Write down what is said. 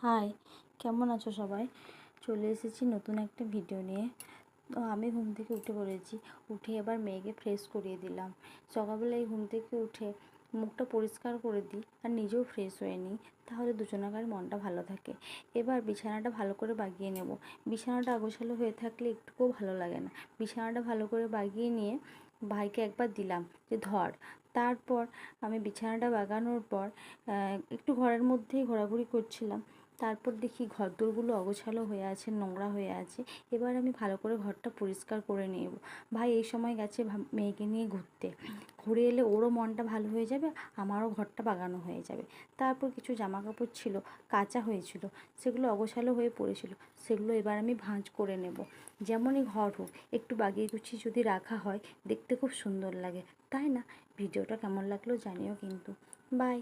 High, কেমন আছো সবাই? চলে এসেছি নতুন একটা ভিডিও নিয়ে। তো আমি ঘুম থেকে উঠে পড়েছি। উঠে এবার মেয়েকে ফ্রেশ করিয়ে দিলাম। সকালবেলায় ঘুম থেকে উঠে মুখটা পরিষ্কার করে দিই আর নিজেও ফ্রেশ হয়ে নিই, তাহলে দুজনাকার মনটা ভালো থাকে। এবার বিছানাটা ভালো করে বাগিয়ে নেব। বিছানাটা অগোছালো হয়ে থাকলে একটুকুও ভালো লাগে না। বিছানাটা ভালো করে বাগিয়ে নিয়ে ভাইকে একবার দিলাম যে ধর। তারপর আমি বিছানাটা বাগানোর পর একটু ঘরের মধ্যেই ঘোরাঘুরি করছিলাম। তারপর দেখি ঘরদোরগুলো অগোছালো হয়ে আছে, নোংরা হয়ে আছে। এবার আমি ভালো করে ঘরটা পরিষ্কার করে নেব। ভাই এই সময় গেছে মেয়েকে নিয়ে ঘুরতে। ঘুরে এলে ওরও মনটা ভালো হয়ে যাবে, আমারও ঘরটা বাগানো হয়ে যাবে। তারপর কিছু জামা কাপড় ছিল, কাচা হয়েছিল, সেগুলো অগোছালো হয়ে পড়েছিল, সেগুলো এবার আমি ভাঁজ করে নেব। যেমনই ঘর হোক, একটু বাগিয়ে গুছিয়ে যদি রাখা হয় দেখতে খুব সুন্দর লাগে, তাই না? ভিডিওটা কেমন লাগলো জানিও কিন্তু। বাই।